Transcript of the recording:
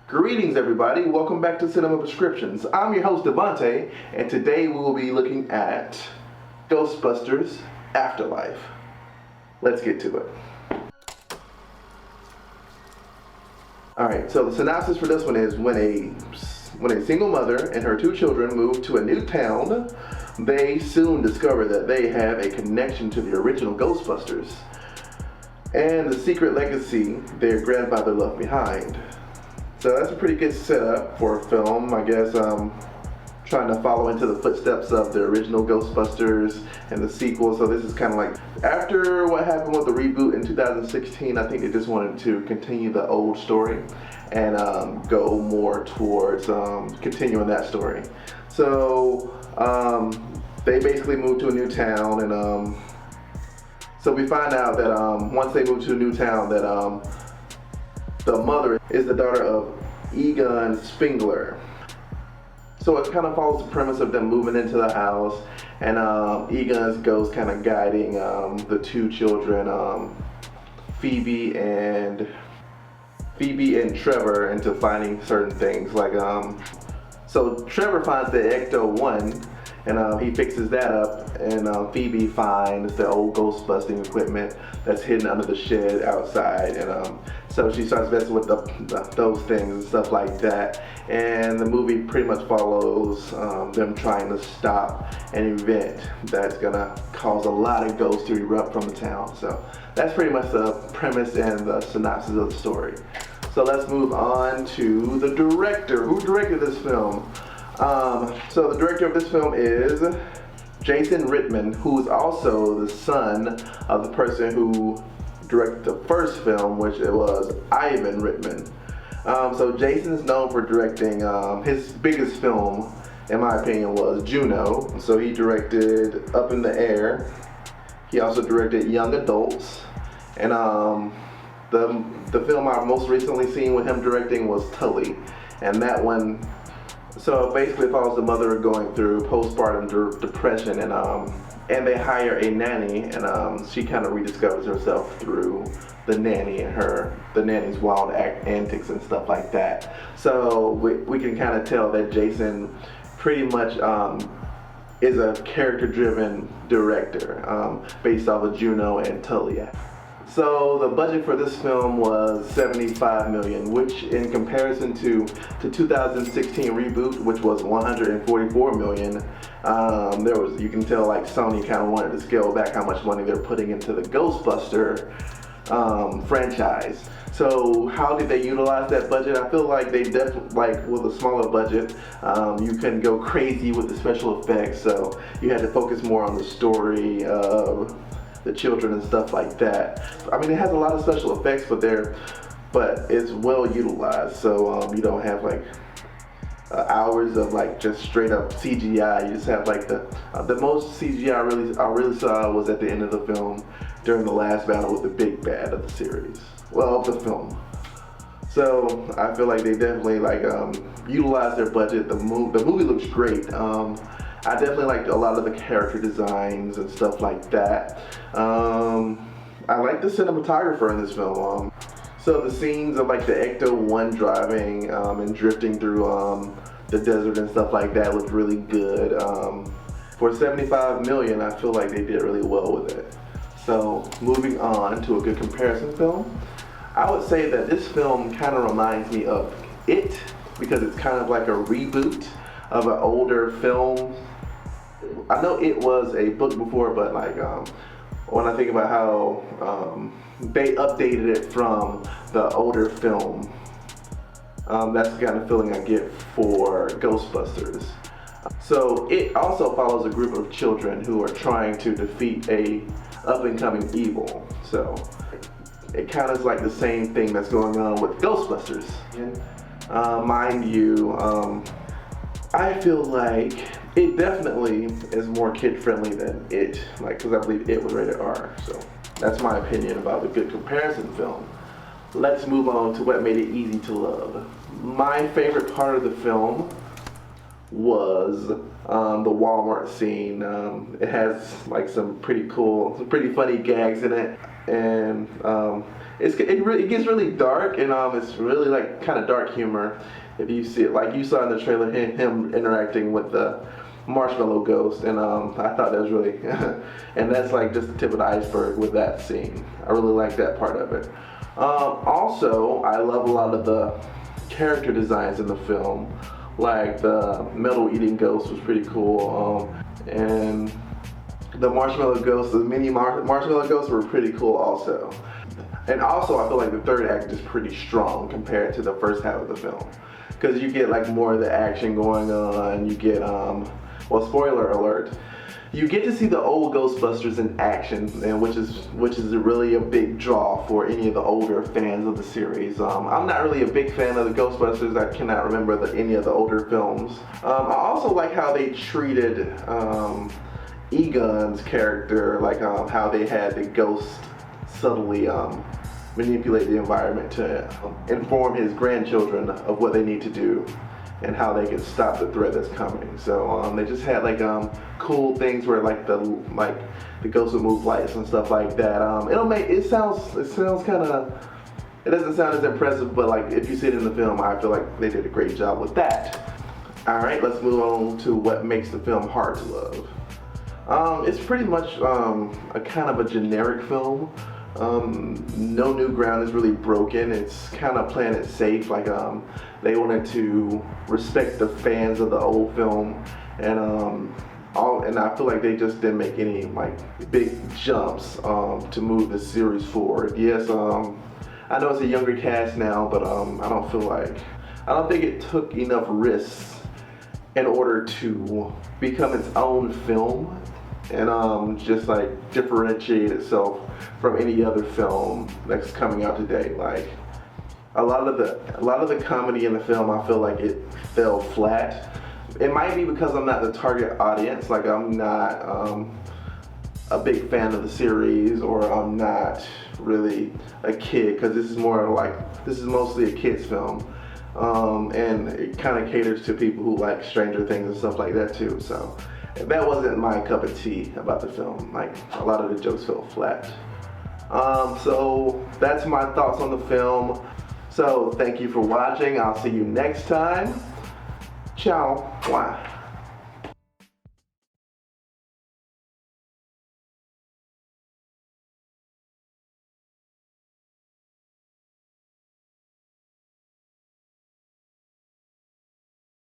Greetings everybody, welcome back to Cinema Prescriptions. I'm your host Devontae, and today we will be looking at Ghostbusters Afterlife. Let's get to it. Alright, so the synopsis for this one is when a single mother and her two children move to a new town, they soon discover that they have a connection to the original Ghostbusters and the secret legacy their grandfather left behind. So that's a pretty good setup for a film, I guess. Trying to follow into the footsteps of the original Ghostbusters and the sequel. So this is kind of like after what happened with the reboot in 2016. I think they just wanted to continue the old story and go more towards continuing that story. So they basically moved to a new town, and so we find out that once they move to a new town, that the mother is the daughter of Egon Spengler. So it kind of follows the premise of them moving into the house, and Egon's goes kind of guiding the two children, Phoebe and Trevor, into finding certain things. Like, so Trevor finds the Ecto-1, and he fixes that up, and Phoebe finds the old ghost busting equipment that's hidden under the shed outside, and so she starts messing with those things and stuff like that. And the movie pretty much follows them trying to stop an event that's gonna cause a lot of ghosts to erupt from the town. So that's pretty much the premise and the synopsis of the story. So let's move on to the director. Who directed this film? So the director of this film is Jason Reitman, who is also the son of the person who directed the first film, which it was Ivan Reitman. So Jason is known for directing, his biggest film, in my opinion, was Juno. So he directed Up in the Air. He also directed Young Adults. And the film I've most recently seen with him directing was Tully. And that one, so basically it follows the mother going through postpartum depression, and they hire a nanny, and she kind of rediscovers herself through the nanny and the nanny's wild antics and stuff like that. So we can kind of tell that Jason pretty much is a character-driven director based off of Juno and Tully. So the budget for this film was $75 million, which in comparison to 2016 reboot, which was $144 million, you can tell like Sony kind of wanted to scale back how much money they're putting into the Ghostbuster franchise. So how did they utilize that budget? I feel like they definitely, like with a smaller budget, you couldn't go crazy with the special effects, so you had to focus more on the story of the children and stuff like that. I mean, it has a lot of special effects, but it's well utilized. So you don't have like hours of like just straight up CGI. You just have like the most CGI I really saw was at the end of the film during the last battle with the big bad of the series. Well, of the film. So I feel like they definitely like utilized their budget. The movie looks great. I definitely liked a lot of the character designs and stuff like that. I like the cinematographer in this film. So the scenes of like the Ecto-1 driving and drifting through the desert and stuff like that looked really good. For $75 million, I feel like they did really well with it. So moving on to a good comparison film, I would say that this film kind of reminds me of It, because it's kind of like a reboot of an older film. I know It was a book before, but like when I think about how they updated it from the older film, that's the kind of feeling I get for Ghostbusters. So It also follows a group of children who are trying to defeat a up-and-coming evil. So it kind of is like the same thing that's going on with Ghostbusters. Mind you, I feel like It definitely is more kid-friendly than It, like, because I believe It was rated R. So that's my opinion about the good comparison film. Let's move on to what made it easy to love. My favorite part of the film was the Walmart scene. It has like some pretty funny gags in it, and it gets really dark, and it's really like kind of dark humor. If you see it, like you saw in the trailer, him interacting with the marshmallow ghost, and I thought that was really, and that's like just the tip of the iceberg with that scene. I really like that part of it. Also, I love a lot of the character designs in the film. Like the metal eating ghost was pretty cool, and the marshmallow ghosts, the mini marshmallow ghosts were pretty cool also. And also I feel like the third act is pretty strong compared to the first half of the film. Because you get like more of the action going on, you get, well, spoiler alert, you get to see the old Ghostbusters in action, and which is really a big draw for any of the older fans of the series. I'm not really a big fan of the Ghostbusters. I cannot remember any of the older films. I also like how they treated Egon's character, like how they had the ghost subtly manipulate the environment to inform his grandchildren of what they need to do and how they can stop the threat that's coming. So they just had like cool things where like the ghost would move lights and stuff like that. It sounds kind of, it doesn't sound as impressive, but like if you see it in the film, I feel like they did a great job with that. All right, let's move on to what makes the film hard to love. It's pretty much a kind of a generic film. No new ground is really broken. It's kind of playing it safe. Like they wanted to respect the fans of the old film, and I feel like they just didn't make any like big jumps to move the series forward. Yes, I know it's a younger cast now, but I don't think it took enough risks in order to become its own film and just like differentiate itself from any other film that's coming out today. Like a lot of the comedy in the film, I feel like it fell flat. It might be because I'm not the target audience. Like I'm not a big fan of the series, or I'm not really a kid, because this is mostly a kid's film. And it kind of caters to people who like Stranger Things and stuff like that too. So that wasn't my cup of tea about the film. Like a lot of the jokes fell flat. So that's my thoughts on the film. So thank you for watching. I'll see you next time. Ciao. Mwah.